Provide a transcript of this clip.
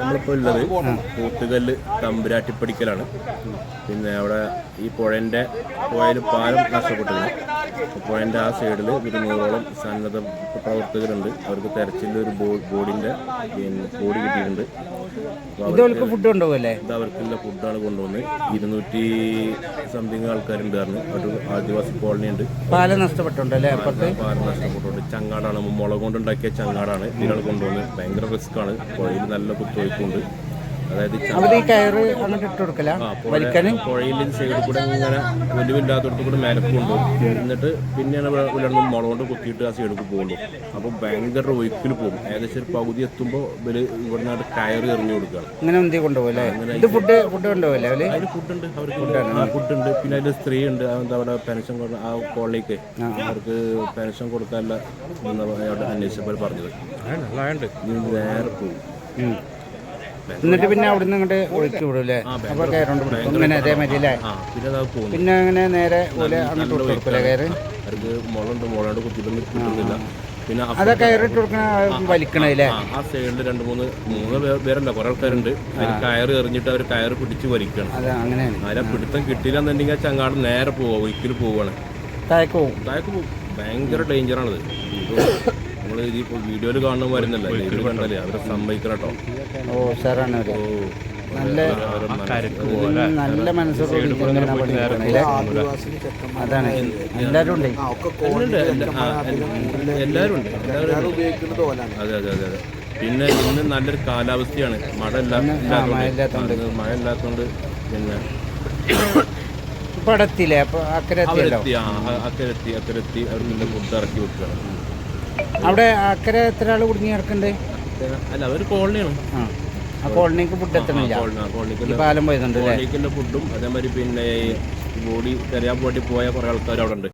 നമ്മളിപ്പോൾ ഉള്ളത് കൂത്തുകല്ല് തമ്പുരാട്ടിപ്പടിക്കലാണ്. പിന്നെ അവിടെ ഈ പുഴയിൽ പാലം നഷ്ടപ്പെട്ടിരുന്നു. പുഴൻ്റെ ആ സൈഡിൽ ഒരു 100ഓളം സന്നദ്ധ പ്രവർത്തകരുണ്ട്. അവർക്ക് തെരച്ചിലിൽ ഒരു ബോഡിൻ്റെ ബോഡി കിട്ടിയിട്ടുണ്ട്. ഫുഡ് കൊണ്ടുപോകല്ലേ? ഇത് അവർക്കുള്ള ഫുഡാണ് കൊണ്ടുവന്നത്. 200 സംതിങ് ആൾക്കാരുണ്ട്. ഒരു ആദിവാസി കോളനി ഉണ്ട്. പാലം നഷ്ടപ്പെട്ടുണ്ടല്ലേ? പാലം നഷ്ടപ്പെട്ടുണ്ട്. ചങ്ങാടാണ്, മുളക് കൊണ്ടുണ്ടാക്കിയ ചങ്ങാടാണ് ഇതിനാൾ കൊണ്ടുവന്നത്. ഭയങ്കര റിസ്ക്കാണ്. പുഴയിൽ നല്ല കുത്തൊഴുക്കുണ്ട്. അതായത് ഈ കയറ് അങ്ങോട്ട് ഇട്ട് കൊടുക്കല പുഴയിൽ സൈഡിൽ കൂടെ ഇങ്ങനെ വലിവില്ലാത്തടത്ത് കൂടെ മേലക്ക് കൊണ്ടുപോകും. എന്നിട്ട് പിന്നെയാണ് പുലർന്ന് മുളക് കൊണ്ട് കുത്തിയിട്ട് ആ സൈഡിൽ പോകുള്ളൂ. അപ്പോൾ ഭയങ്കര ഒഴുക്കിൽ പോകും. ഏകദേശം ഒരു പകുതി എത്തുമ്പോൾ ഇവര് ഇവിടുന്ന് കയറ് എറിഞ്ഞു കൊടുക്കുകയാണ്. അങ്ങനെ എന്തി കൊണ്ടുപോകല്ലേ? ഫുഡ് കൊണ്ടുപോകല്ലേ? അതിന് ഫുഡുണ്ട്, അവർക്ക് ഫുഡുണ്ട്. പിന്നെ അതിൽ സ്ത്രീ ഉണ്ട്. അതെന്താ അവിടെ പെൻഷൻ ആ കോളനിക്ക് അവർക്ക് പെൻഷൻ കൊടുക്കാനുള്ള അന്വേഷിച്ചപ്പോൾ പറഞ്ഞത് നേരെ പോകും. എന്നിട്ട് പിന്നെ അവിടുന്ന് ഇങ്ങോട്ട് ഒഴുക്കി വിടൂല്ലേ? അപ്പൊ കയറുണ്ട് ഇങ്ങനെ അതേമാതിരി അല്ലേ? പിന്നെ അങ്ങനെ നേരെ പോലെ അങ്ങോട്ട് കൊടുക്കൂലേ കയറ്? അവർക്ക് മുളണ്ട് കുത്തിയിട്ടൊന്നും കിട്ടുന്നില്ല. പിന്നെ അതാ കയറിട്ട് കൊടുക്കണ വലിക്കണല്ലേ? ആ സൈഡിൽ 2-3 പേരല്ല, കുറെ ആൾക്കാരുണ്ട്. കയറ് എറിഞ്ഞിട്ട് അവർ കയറ് പിടിച്ച് വലിക്കണം. അതിനെ പിടുത്തം കിട്ടിയില്ല എന്നുണ്ടെങ്കിൽ ചങ്ങാട് നേരെ പോവുക, ഒഴുക്കിൽ പോവുകയാണ്. താഴേക്ക് പോകും. ഭയങ്കര ഡേഞ്ചറാണത്. നമ്മൾ ഈ വീഡിയോയിൽ കാണുന്ന വരുന്നില്ല, ഇതിൽ കണ്ടല്ലേ അവരെ സമ്മതിക്കണം കേട്ടോ. നല്ല മനസ്സോട് അതാണ്. എല്ലാവരും ഉണ്ട്. അതെ. പിന്നെ ഇന്ന് നല്ലൊരു കാലാവസ്ഥയാണ്. മഴ ഇല്ലാത്തതുകൊണ്ട് പിന്നെ അക്കരെത്തി അവർക്ക് ഫുഡ് ഇറക്കി വെക്കുകയാണ്. അവിടെ അക്കരെ എത്ര ആൾ കുടുങ്ങി ഇറക്കണ്ടേ? അല്ല, അതൊരു കോളനിയാണ്. കോളനിക്ക് ഫുഡ് എത്തണില്ല. പാലം പോയതുണ്ട്. ഫുഡും അതേമാതിരി പിന്നെ ബോഡി തെരയാൻ വേണ്ടി പോയ കുറെ ആൾക്കാർ അവിടെ ഉണ്ട്.